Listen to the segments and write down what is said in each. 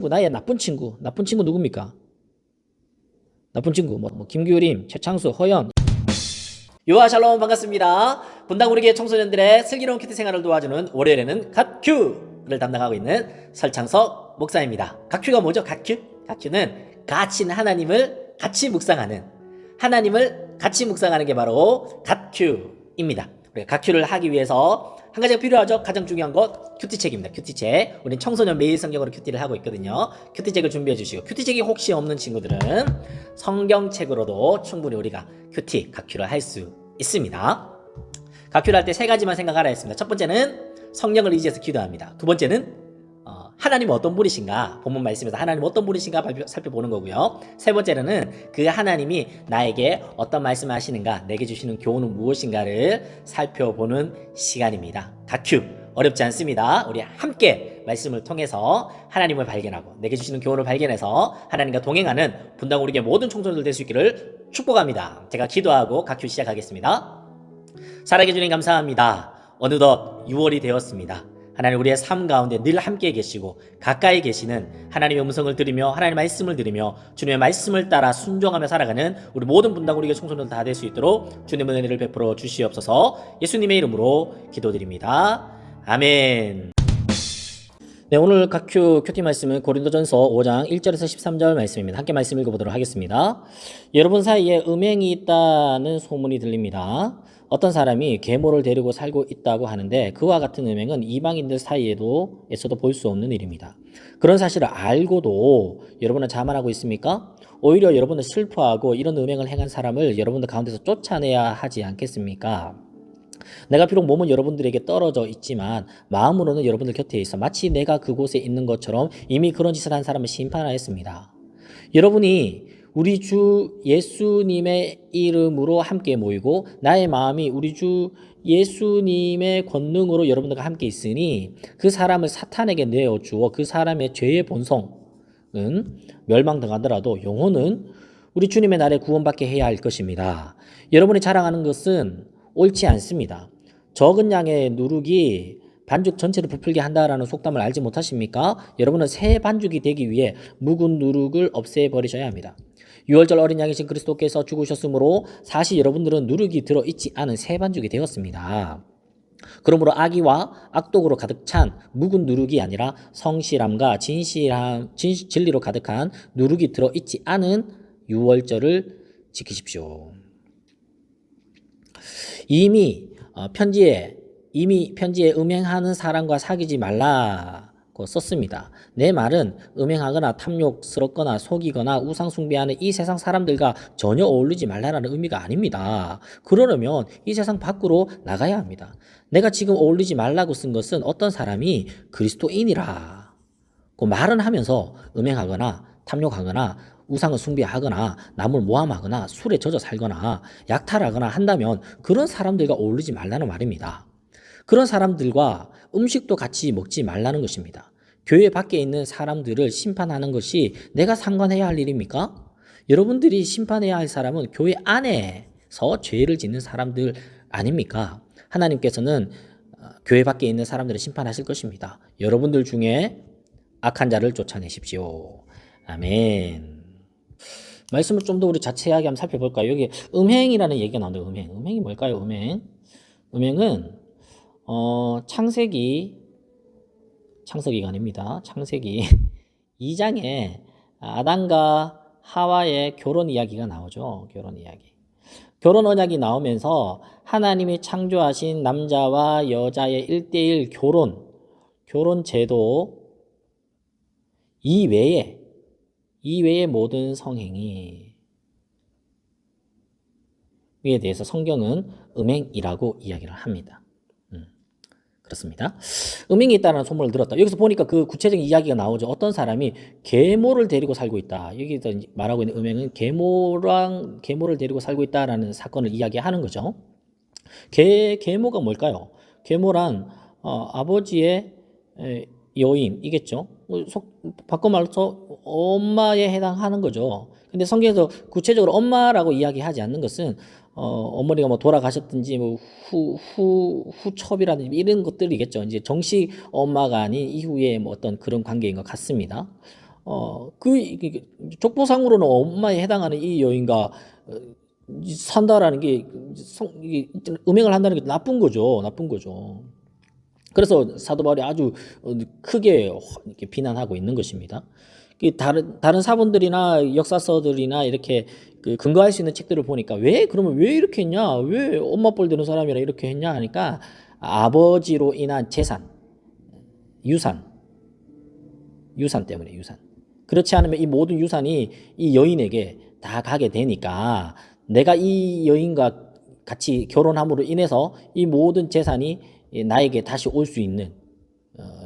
나의 나쁜 친구 누굽니까? 나쁜 친구 김규림, 최창수, 허연. 요아 샬롬 반갑습니다. 분당 우리교회 청소년들의 슬기로운 큐티 생활을 도와주는 월요일에는 갓큐를 담당하고 있는 설창석 목사입니다. 갓큐가 뭐죠? 갓큐는 같이 하나님을 같이 묵상하는, 하나님을 같이 묵상하는 게 바로 갓큐입니다. 우리가 갓큐를 하기 위해서 한 가지가 필요하죠. 가장 중요한 것 큐티책입니다. 큐티책. 우린 청소년 매일 성경으로 큐티를 하고 있거든요. 큐티책을 준비해 주시고, 큐티책이 혹시 없는 친구들은 성경책으로도 충분히 우리가 갓큐를 할 수 있습니다. 갓큐를 할 때 세 가지만 생각하라 했습니다. 첫 번째는 성령을 의지해서 기도합니다. 두 번째는 하나님 어떤 분이신가, 본문 말씀에서 하나님 어떤 분이신가 살펴보는 거고요. 세 번째는 그 하나님이 나에게 어떤 말씀을 하시는가, 내게 주시는 교훈은 무엇인가를 살펴보는 시간입니다. 갓큐 어렵지 않습니다. 우리 함께 말씀을 통해서 하나님을 발견하고 내게 주시는 교훈을 발견해서 하나님과 동행하는 분당 우리교회 모든 청소년들 될 수 있기를 축복합니다. 제가 기도하고 갓큐 시작하겠습니다. 사랑해 주님 감사합니다. 어느덧 6월이 되었습니다. 하나님 우리의 삶 가운데 늘 함께 계시고 가까이 계시는 하나님의 음성을 들으며 하나님의 말씀을 들으며 주님의 말씀을 따라 순종하며 살아가는 우리 모든 분당 우리의 청소년 다 될 수 있도록 주님의 은혜를 베풀어 주시옵소서. 예수님의 이름으로 기도드립니다. 아멘. 네, 오늘 갓큐 큐티 말씀은 고린도전서 5장 1절에서 13절 말씀입니다. 함께 말씀 읽어보도록 하겠습니다. 여러분 사이에 음행이 있다는 소문이 들립니다. 어떤 사람이 계모를 데리고 살고 있다고 하는데 그와 같은 음행은 이방인들 사이에서도 볼 수 없는 일입니다. 그런 사실을 알고도 여러분은 자만하고 있습니까? 오히려 여러분은 슬퍼하고 이런 음행을 행한 사람을 여러분들 가운데서 쫓아내야 하지 않겠습니까? 내가 비록 몸은 여러분들에게 떨어져 있지만 마음으로는 여러분들 곁에 있어 마치 내가 그곳에 있는 것처럼 이미 그런 짓을 한 사람을 심판하였습니다. 여러분이 우리 주 예수님의 이름으로 함께 모이고 나의 마음이 우리 주 예수님의 권능으로 여러분들과 함께 있으니 그 사람을 사탄에게 내어주어 그 사람의 죄의 본성은 멸망당하더라도 영혼은 우리 주님의 날에 구원받게 해야 할 것입니다. 여러분이 자랑하는 것은 옳지 않습니다. 적은 양의 누룩이 반죽 전체를 부풀게 한다라는 속담을 알지 못하십니까? 여러분은 새 반죽이 되기 위해 묵은 누룩을 없애버리셔야 합니다. 6월절 어린 양이신 그리스도께서 죽으셨으므로 사실 여러분들은 누룩이 들어있지 않은 새 반죽이 되었습니다. 그러므로 악의와 악독으로 가득 찬 묵은 누룩이 아니라 성실함과 진리로 가득한 누룩이 들어있지 않은 6월절을 지키십시오. 이미 편지에 음행하는 사람과 사귀지 말라고 썼습니다. 내 말은 음행하거나 탐욕스럽거나 속이거나 우상숭배하는 이 세상 사람들과 전혀 어울리지 말라는 의미가 아닙니다. 그러려면 이 세상 밖으로 나가야 합니다. 내가 지금 어울리지 말라고 쓴 것은 어떤 사람이 그리스도인이라고 말은 하면서 음행하거나 탐욕하거나 우상을 숭배하거나 남을 모함하거나 술에 젖어 살거나 약탈하거나 한다면 그런 사람들과 어울리지 말라는 말입니다. 그런 사람들과 음식도 같이 먹지 말라는 것입니다. 교회 밖에 있는 사람들을 심판하는 것이 내가 상관해야 할 일입니까? 여러분들이 심판해야 할 사람은 교회 안에서 죄를 짓는 사람들 아닙니까? 하나님께서는 교회 밖에 있는 사람들을 심판하실 것입니다. 여러분들 중에 악한 자를 쫓아내십시오. 아멘. 말씀을 좀 더 우리 자세하게 한번 살펴볼까요? 여기 음행이라는 얘기가 나온다. 음행이 뭘까요? 음행은 창세기가 아닙니다. 창세기 2장에 아담과 하와의 결혼 이야기가 나오죠. 결혼 언약이 나오면서 하나님이 창조하신 남자와 여자의 1:1 결혼 제도 이외의 모든 성행위에 대해서 성경은 음행이라고 이야기를 합니다. 그렇습니다. 음행이 있다는 소문을 들었다. 여기서 보니까 그 구체적인 이야기가 나오죠. 어떤 사람이 계모를 데리고 살고 있다. 여기서 말하고 있는 음행은 계모를 데리고 살고 있다라는 사건을 이야기하는 거죠. 계모가 뭘까요? 계모란 아버지의 여인이겠죠. 바꿔 말해서 엄마에 해당하는 거죠. 근데 성경에서 구체적으로 엄마라고 이야기하지 않는 것은 어머니가 뭐 돌아가셨든지 뭐 후첩이라든지 이런 것들이겠죠. 이제 정식 엄마가 아닌 이후에 뭐 어떤 그런 관계인 것 같습니다. 족보상으로는 엄마에 해당하는 이 여인과 산다라는 게 이게 음행을 한다는 게 나쁜 거죠. 나쁜 거죠. 그래서 사도 바울이 아주 크게 이렇게 비난하고 있는 것입니다. 다른 사본들이나 역사서들이나 이렇게 근거할 수 있는 책들을 보니까 그러면 왜 이렇게 했냐? 왜 엄마 뻘 되는 사람이라 이렇게 했냐 하니까 아버지로 인한 재산, 유산 때문에 유산. 그렇지 않으면 이 모든 유산이 이 여인에게 다 가게 되니까 내가 이 여인과 같이 결혼함으로 인해서 이 모든 재산이 나에게 다시 올 수 있는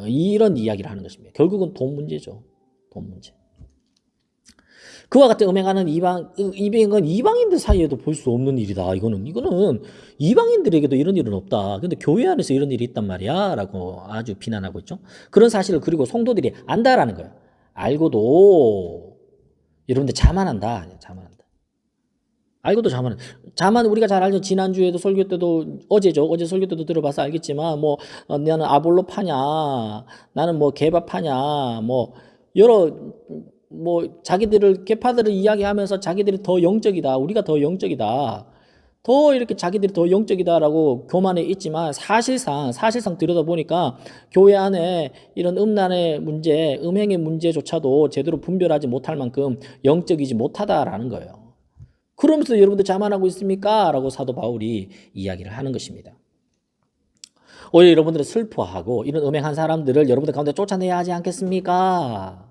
이런 이야기를 하는 것입니다. 결국은 돈 문제죠. 돈 문제. 그와 같은 음행하는 이방은 이방인들 사이에도 볼 수 없는 일이다. 이거는 이방인들에게도 이런 일은 없다. 근데 교회 안에서 이런 일이 있단 말이야. 라고 아주 비난하고 있죠. 그런 사실을 그리고 성도들이 안다라는 거예요. 알고도 여러분들 자만한다. 알고도 자만 우리가 잘 알죠. 지난주에도 설교 때도 어제 설교 때도 들어봐서 알겠지만 나는 아볼로파냐, 나는 개바파냐, 자기들을 계파들을 이야기하면서 자기들이 더 영적이다. 우리가 더 영적이다. 더 이렇게 자기들이 더 영적이다라고 교만해 있지만 사실상 들여다보니까 교회 안에 이런 음란의 문제, 음행의 문제조차도 제대로 분별하지 못할 만큼 영적이지 못하다라는 거예요. 그러면서 여러분들 자만하고 있습니까? 라고 사도 바울이 이야기를 하는 것입니다. 오히려 여러분들은 슬퍼하고 이런 음행한 사람들을 여러분들 가운데 쫓아내야 하지 않겠습니까?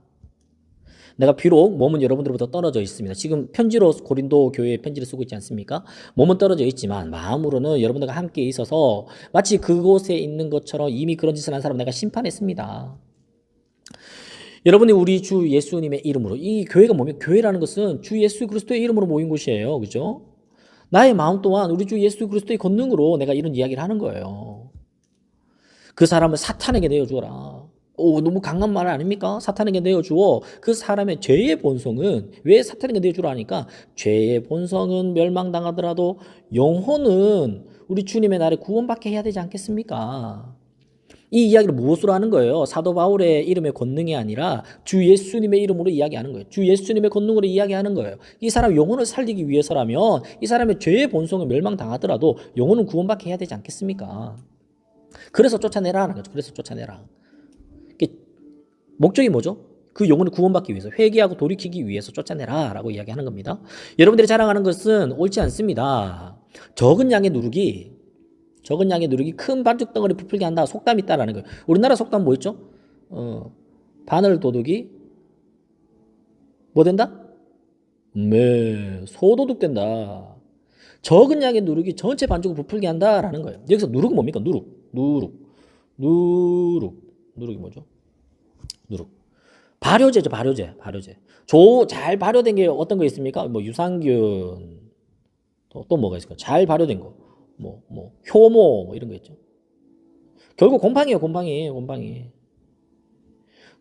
내가 비록 몸은 여러분들로부터 떨어져 있습니다. 지금 편지로 고린도 교회에 편지를 쓰고 있지 않습니까? 몸은 떨어져 있지만 마음으로는 여러분들과 함께 있어서 마치 그곳에 있는 것처럼 이미 그런 짓을 한 사람 내가 심판했습니다. 여러분이 우리 주 예수님의 이름으로, 이 교회가 뭐면 교회라는 것은 주 예수 그리스도의 이름으로 모인 곳이에요. 그죠? 나의 마음 또한 우리 주 예수 그리스도의 권능으로 내가 이런 이야기를 하는 거예요. 그 사람을 사탄에게 내어주어라. 너무 강한 말 아닙니까? 사탄에게 내어주어 그 사람의 죄의 본성은, 왜 사탄에게 내어주라 하니까 죄의 본성은 멸망당하더라도 영혼은 우리 주님의 날에 구원받게 해야 되지 않겠습니까? 이 이야기를 무엇으로 하는 거예요? 사도 바울의 이름의 권능이 아니라 주 예수님의 이름으로 이야기하는 거예요. 주 예수님의 권능으로 이야기하는 거예요. 이 사람 영혼을 살리기 위해서라면 이 사람의 죄의 본성을 멸망당하더라도 영혼은 구원받게 해야 되지 않겠습니까? 그래서 쫓아내라는 거죠. 그래서 쫓아내라. 목적이 뭐죠? 그 영혼을 구원받기 위해서, 회개하고 돌이키기 위해서 쫓아내라라고 이야기하는 겁니다. 여러분들이 자랑하는 것은 옳지 않습니다. 적은 양의 누룩이 큰 반죽 덩어리 부풀게 한다. 속담이 있다라는 거예요. 우리나라 속담 뭐 있죠? 바늘 도둑이 뭐 된다? 소도둑 된다. 적은 양의 누룩이 전체 반죽을 부풀게 한다라는 거예요. 여기서 누룩은 뭡니까? 누룩이 뭐죠? 누룩. 발효제죠, 발효제. 잘 발효된 게 어떤 거 있습니까? 유산균. 또 뭐가 있을까? 잘 발효된 거. 효모, 이런 거 있죠. 결국 곰팡이에요, 곰팡이.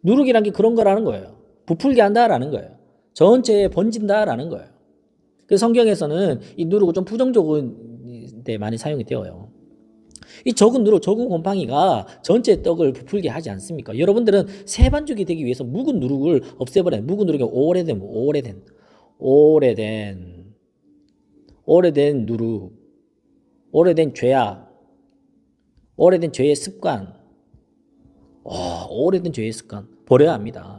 누룩이란 게 그런 거라는 거예요. 부풀게 한다라는 거예요. 전체에 번진다라는 거예요. 그래서 성경에서는 이 누룩을 좀 부정적인 데 많이 사용이 되어요. 이 적은 누룩, 적은 곰팡이가 전체 떡을 부풀게 하지 않습니까? 여러분들은 새 반죽이 되기 위해서 묵은 누룩을 없애버려요. 묵은 누룩이 오래된 누룩, 오래된 죄악, 오래된 죄의 습관, 오래된 죄의 습관 버려야 합니다.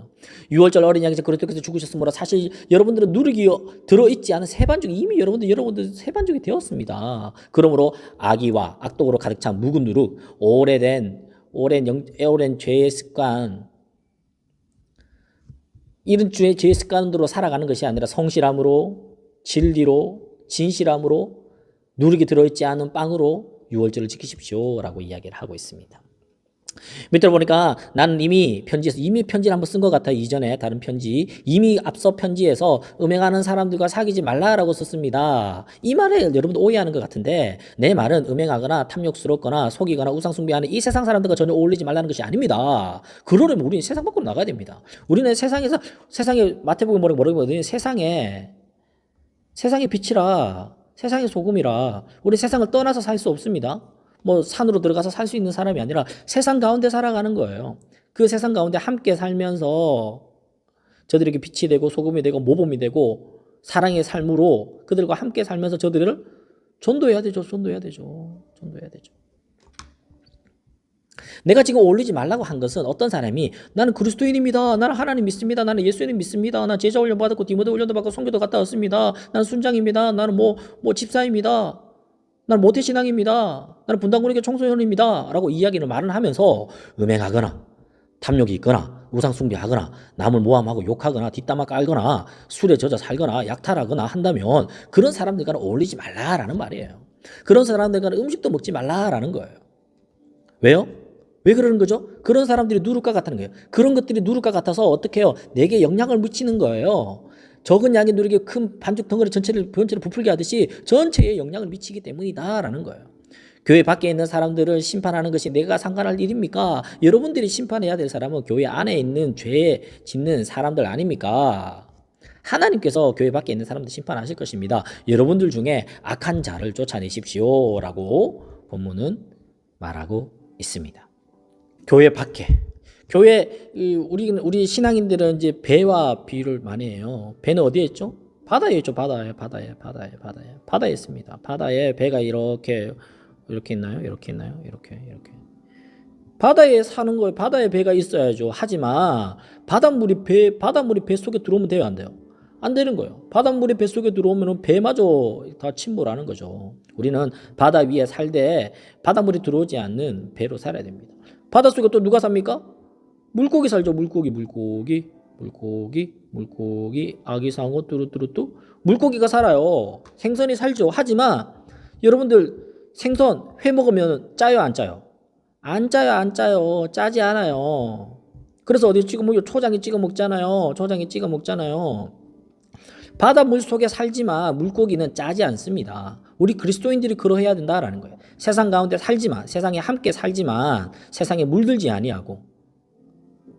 6월절 어린 양에서 그리스도께서 죽으셨으므로 사실 여러분들은 누룩이 들어있지 않은 새 반죽이 이미 여러분들 새 반죽이 되었습니다. 그러므로 악의와 악독으로 가득 찬 묵은 누룩, 오랜 죄의 습관, 이런 죄의 습관으로 살아가는 것이 아니라 성실함으로, 진리로, 진실함으로, 누룩이 들어있지 않은 빵으로 6월절을 지키십시오 라고 이야기를 하고 있습니다. 밑으로 보니까 나는 이미 편지를 한번 쓴 것 같아요. 이전에 다른 편지, 이미 앞서 편지에서 음행하는 사람들과 사귀지 말라라고 썼습니다. 이 말에 여러분들 오해하는 것 같은데, 내 말은 음행하거나 탐욕스럽거나 속이거나 우상숭배하는 이 세상 사람들과 전혀 어울리지 말라는 것이 아닙니다. 그러려면 우리는 세상 밖으로 나가야 됩니다. 우리는 세상에 마태복음 뭐라고 하거든요. 세상의 빛이라, 세상의 소금이라. 우리 세상을 떠나서 살 수 없습니다. 산으로 들어가서 살 수 있는 사람이 아니라 세상 가운데 살아가는 거예요. 그 세상 가운데 함께 살면서 저들에게 빛이 되고 소금이 되고 모범이 되고 사랑의 삶으로 그들과 함께 살면서 저들을 전도해야 되죠. 전도해야 되죠. 전도해야 되죠. 내가 지금 어울리지 말라고 한 것은 어떤 사람이 나는 그리스도인입니다. 나는 하나님 믿습니다. 나는 예수님 믿습니다. 난 제자 훈련 받았고 디모데 훈련도 받고 선교도 갔다 왔습니다. 나는 순장입니다. 나는 뭐 집사입니다. 나는 모태신앙입니다. 나는 분당군의교 청소년입니다. 라고 이야기를 말을 하면서 음행하거나 탐욕이 있거나 우상숭배하거나 남을 모함하고 욕하거나 뒷담화 깔거나 술에 젖어 살거나 약탈하거나 한다면 그런 사람들과는 어울리지 말라라는 말이에요. 그런 사람들과는 음식도 먹지 말라라는 거예요. 왜요? 왜 그러는 거죠? 그런 사람들이 누룩과 같다는 거예요. 그런 것들이 누룩과 같아서 어떻게 해요? 내게 영향을 미치는 거예요. 적은 양의 누룩이 큰 반죽 덩어리 전체를 부풀게 하듯이 전체에 영향을 미치기 때문이다라는 거예요. 교회 밖에 있는 사람들을 심판하는 것이 내가 상관할 일입니까? 여러분들이 심판해야 될 사람은 교회 안에 있는 죄 짓는 사람들 아닙니까? 하나님께서 교회 밖에 있는 사람들 심판하실 것입니다. 여러분들 중에 악한 자를 쫓아내십시오 라고 본문은 말하고 있습니다. 교회 밖에. 교회, 우리 신앙인들은 이제 배와 비유를 많이 해요. 배는 어디에 있죠? 바다에 있죠. 바다에 있습니다. 바다에 배가 이렇게 있나요? 이렇게 있나요? 이렇게. 바다에 사는 거예요. 바다에 배가 있어야죠. 하지만 바닷물이 배 속에 들어오면 돼요, 안 돼요? 안 되는 거예요. 바닷물이 배 속에 들어오면 배마저 다 침몰하는 거죠. 우리는 바다 위에 살되 바닷물이 들어오지 않는 배로 살아야 됩니다. 바닷속에 또 누가 삽니까? 물고기 살죠. 물고기, 아기 상어 뚜루뚜루뚜 물고기가 살아요. 생선이 살죠. 하지만 여러분들 생선 회 먹으면 짜요, 안 짜요? 안 짜요. 짜지 않아요. 그래서 어디 찍어 먹요? 초장에 찍어 먹잖아요. 바닷물 속에 살지만 물고기는 짜지 않습니다. 우리 그리스도인들이 그러해야 된다라는 거예요. 세상 가운데 살지만, 세상에 함께 살지만 세상에 물들지 아니하고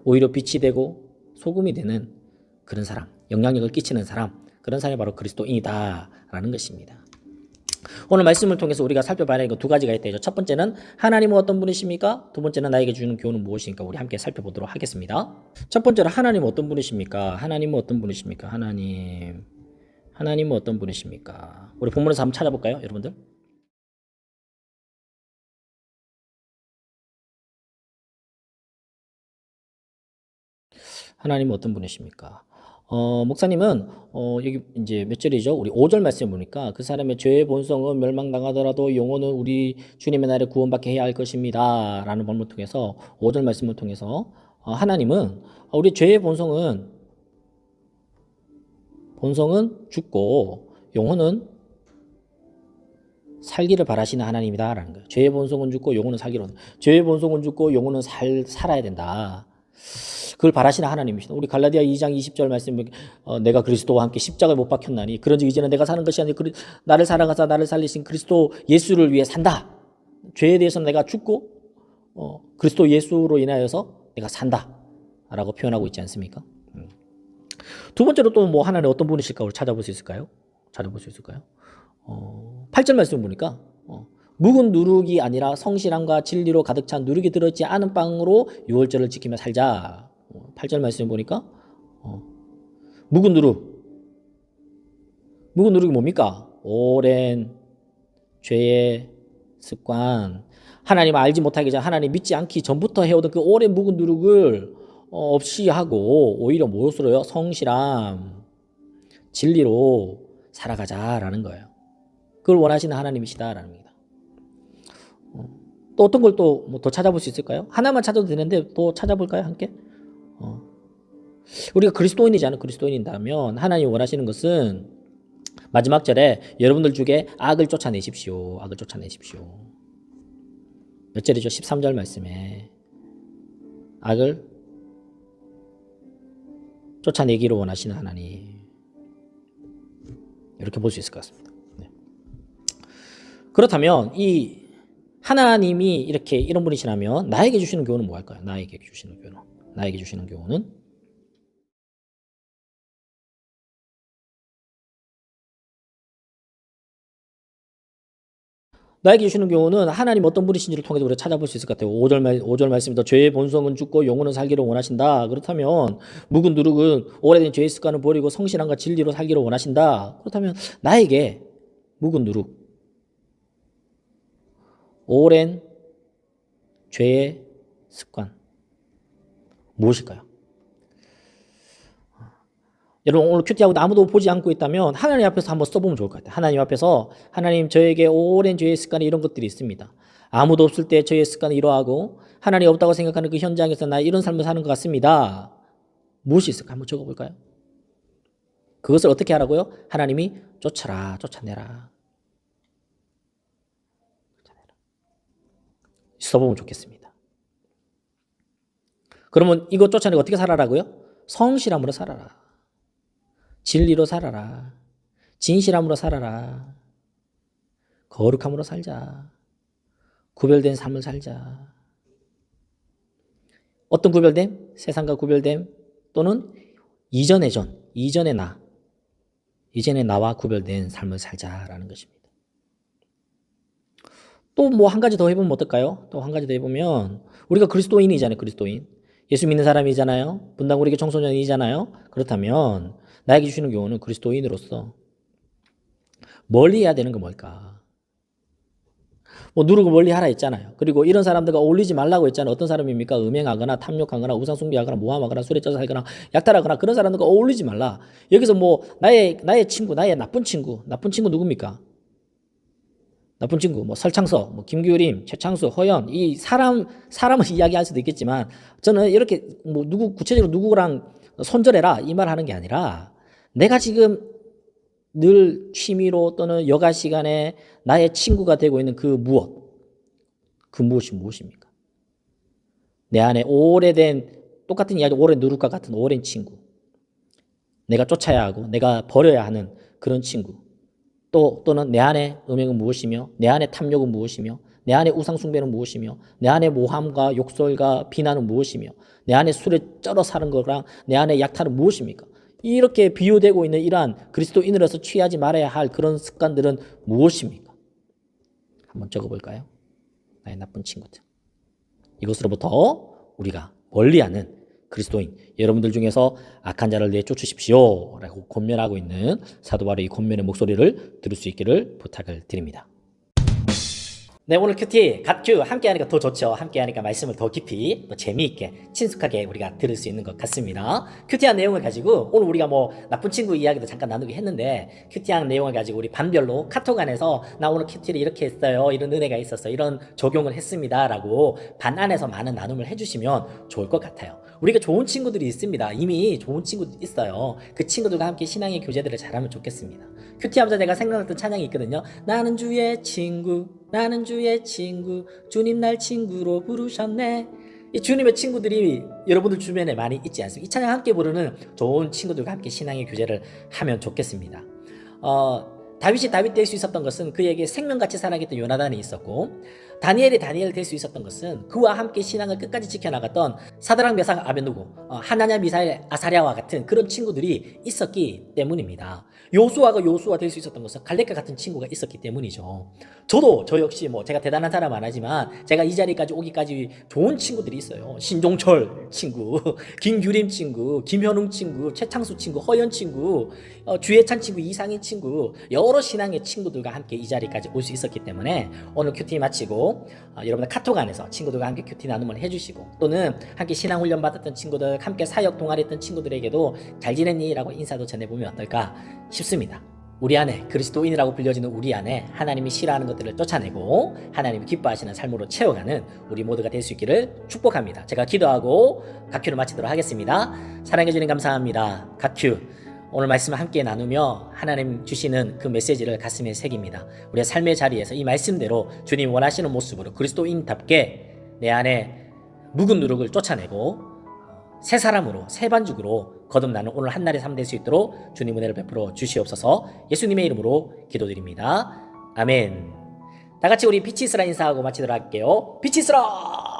오히려 빛이 되고 소금이 되는 그런 사람, 영향력을 끼치는 사람, 그런 사람이 바로 그리스도인이다라는 것입니다. 오늘 말씀을 통해서 우리가 살펴봐야 할 거 두 가지가 있대요. 첫 번째는 하나님은 어떤 분이십니까? 두 번째는 나에게 주는 교훈은 무엇입니까? 우리 함께 살펴보도록 하겠습니다. 첫 번째로 하나님은 어떤 분이십니까? 하나님은 어떤 분이십니까? 하나님은 어떤 분이십니까? 우리 본문에서 한번 찾아볼까요, 여러분들? 하나님은 어떤 분이십니까? 목사님은 여기 이제 몇 절이죠? 우리 5절 말씀 보니까 그 사람의 죄의 본성은 멸망당하더라도 영혼은 우리 주님의 날에 구원받게 해야 할 것입니다. 라는 본문을 통해서 5절 말씀을 통해서 하나님은 우리 죄의 본성은 죽고 영혼은 살기를 바라시는 하나님이다라는 거예요. 죄의 본성은 죽고 영혼은 살기로. 죄의 본성은 죽고 영혼은 살아야 된다. 그걸 바라시는 하나님이시다. 우리 갈라디아 2장 20절 말씀 내가 그리스도와 함께 십자가에 못 박혔나니 그런즉 이제는 내가 사는 것이 아니라 나를 사랑하사 나를 살리신 그리스도 예수를 위해 산다. 죄에 대해서는 내가 죽고 그리스도 예수로 인하여서 내가 산다 라고 표현하고 있지 않습니까? 두 번째로 또 뭐 하나님 어떤 분이실까 찾아볼 수 있을까요? 8절 말씀 보니까 묵은 누룩이 아니라 성실함과 진리로 가득 찬 누룩이 들어있지 않은 빵으로 유월절을 지키며 살자. 8절 말씀 보니까 묵은 누룩이 뭡니까? 오랜 죄의 습관, 하나님 알지 못하기 전 하나님 믿지 않기 전부터 해오던 그 오랜 묵은 누룩을 없이 하고 오히려 무엇으로요? 성실함, 진리로 살아가자라는 거예요. 그걸 원하시는 하나님이시다라는 겁니다. 또 어떤 걸 또 뭐 더 찾아볼 수 있을까요? 하나만 찾아도 되는데 또 찾아볼까요? 함께? 우리가 그리스도인이다면 하나님 원하시는 것은 마지막 절에 여러분들 중에 악을 쫓아내십시오. 몇 절이죠? 13절 말씀에 악을 쫓아내기를 원하시는 하나님, 이렇게 볼 수 있을 것 같습니다. 네. 그렇다면 이 하나님이 이런 분이시라면 나에게 주시는 교훈은 뭐 할까요? 나에게 주시는 교훈은 나에게 주시는 교훈은 하나님 어떤 분이신지를 통해서 우리가 찾아볼 수 있을 것 같아요. 5절 말씀입니다. 죄의 본성은 죽고 영혼은 살기를 원하신다. 그렇다면 묵은 누룩은 오래된 죄의 습관을 버리고 성실함과 진리로 살기를 원하신다. 그렇다면 나에게 묵은 누룩, 오랜 죄의 습관 무엇일까요? 여러분 오늘 큐티하고 아무도 보지 않고 있다면 하나님 앞에서 한번 써보면 좋을 것 같아요. 하나님 앞에서 하나님 저에게 오랜 죄의 습관에 이런 것들이 있습니다. 아무도 없을 때 죄의 습관을 이러하고 하나님 없다고 생각하는 그 현장에서 나 이런 삶을 사는 것 같습니다. 무엇이 있을까? 한번 적어볼까요? 그것을 어떻게 하라고요? 하나님이 쫓아라, 쫓아내라. 써보면 좋겠습니다. 그러면 이거 쫓아내고 어떻게 살아라고요? 성실함으로 살아라. 진리로 살아라. 진실함으로 살아라. 거룩함으로 살자. 구별된 삶을 살자. 어떤 구별됨? 세상과 구별됨 또는 이전의 이전의 나. 이전의 나와 구별된 삶을 살자라는 것입니다. 또 뭐 한 가지 더 해보면 어떨까요? 또 한 가지 더 해보면 우리가 그리스도인이잖아요. 그리스도인. 예수 믿는 사람이잖아요. 분당구리교 청소년이잖아요. 그렇다면 나에게 주시는 교훈은 그리스도인으로서 멀리 해야 되는 건 뭘까? 뭐 누르고 멀리 하라 했잖아요. 그리고 이런 사람들과 어울리지 말라고 했잖아요. 어떤 사람입니까? 음행하거나 탐욕하거나 우상숭배하거나 모함하거나 술에 쪄서 살거나 약탈하거나 그런 사람들과 어울리지 말라. 여기서 뭐 나의 친구, 나의 나쁜 친구 누굽니까? 나쁜 친구, 뭐 설창석, 뭐 김규림, 최창수, 허연 이 사람을 이야기할 수도 있겠지만 저는 이렇게 뭐 구체적으로 누구랑 손절해라 이 말 하는 게 아니라 내가 지금 늘 취미로 또는 여가 시간에 나의 친구가 되고 있는 그 무엇이 무엇입니까? 내 안에 오래된 똑같은 이야기 오랜 누룩과 같은 오랜 친구, 내가 쫓아야 하고 내가 버려야 하는 그런 친구, 또는 내 안에 음행은 무엇이며 내 안에 탐욕은 무엇이며 내 안에 우상숭배는 무엇이며 내 안에 모함과 욕설과 비난은 무엇이며 내 안에 술에 쩔어 사는 거랑 내 안에 약탈은 무엇입니까? 이렇게 비유되고 있는 이러한 그리스도인으로서 취하지 말아야 할 그런 습관들은 무엇입니까? 한번 적어볼까요? 나의 나쁜 친구들. 이것으로부터 우리가 멀리하는 그리스도인 여러분들 중에서 악한 자를 내쫓으십시오 라고 권면하고 있는 사도 바울의 이 권면의 목소리를 들을 수 있기를 부탁을 드립니다. 네, 오늘 큐티 갓큐 함께 하니까 더 좋죠. 함께 하니까 말씀을 더 깊이 더 재미있게 친숙하게 우리가 들을 수 있는 것 같습니다. 큐티한 내용을 가지고 오늘 우리가 뭐 나쁜 친구 이야기도 잠깐 나누긴 했는데 큐티한 내용을 가지고 우리 반별로 카톡 안에서 나 오늘 큐티를 이렇게 했어요. 이런 은혜가 있었어. 이런 적용을 했습니다. 라고 반 안에서 많은 나눔을 해주시면 좋을 것 같아요. 우리가 좋은 친구들이 있습니다. 이미 좋은 친구들이 있어요. 그 친구들과 함께 신앙의 교제들을 잘하면 좋겠습니다. 큐티하면서 제가 생각났던 찬양이 있거든요. 나는 주의 친구, 나는 주의 친구, 주님 날 친구로 부르셨네. 이 주님의 친구들이 여러분들 주변에 많이 있지 않습니까? 이 찬양 함께 부르는 좋은 친구들과 함께 신앙의 교제를 하면 좋겠습니다. 다윗이 다윗 될 수 있었던 것은 그에게 생명같이 사랑했던 요나단이 있었고 다니엘이 다니엘 될 수 있었던 것은 그와 함께 신앙을 끝까지 지켜나갔던 사드락 메삭 아벤누고 하나냐 미사엘 아사랴와 같은 그런 친구들이 있었기 때문입니다. 요수아가 요수아 될 수 있었던 것은 갈렙과 같은 친구가 있었기 때문이죠. 저 역시 뭐 제가 대단한 사람 안 하지만 제가 이 자리까지 오기까지 좋은 친구들이 있어요. 신종철 친구, 김규림 친구, 김현웅 친구, 최창수 친구, 허연 친구, 주혜찬 친구, 이상인 친구 여러 신앙의 친구들과 함께 이 자리까지 올 수 있었기 때문에 오늘 큐티 마치고 여러분들 카톡 안에서 친구들과 함께 큐티 나눔을 해주시고 또는 함께 신앙 훈련 받았던 친구들 함께 사역 동아리했던 친구들에게도 잘 지냈니? 라고 인사도 전해보면 어떨까 싶습니다. 우리 안에 그리스도인이라고 불려지는 우리 안에 하나님이 싫어하는 것들을 쫓아내고 하나님이 기뻐하시는 삶으로 채워가는 우리 모두가 될 수 있기를 축복합니다. 제가 기도하고 갓큐를 마치도록 하겠습니다. 사랑해주님 감사합니다. 갓큐 오늘 말씀을 함께 나누며 하나님 주시는 그 메시지를 가슴에 새깁니다. 우리의 삶의 자리에서 이 말씀대로 주님 원하시는 모습으로 그리스도인답게 내 안에 묵은 누룩을 쫓아내고 새 사람으로 새 반죽으로 거듭나는 오늘 한날의 삶 될 수 있도록 주님 은혜를 베풀어 주시옵소서. 예수님의 이름으로 기도드립니다. 아멘. 다 같이 우리 빛이 있으라 인사하고 마치도록 할게요. 빛이 있으라.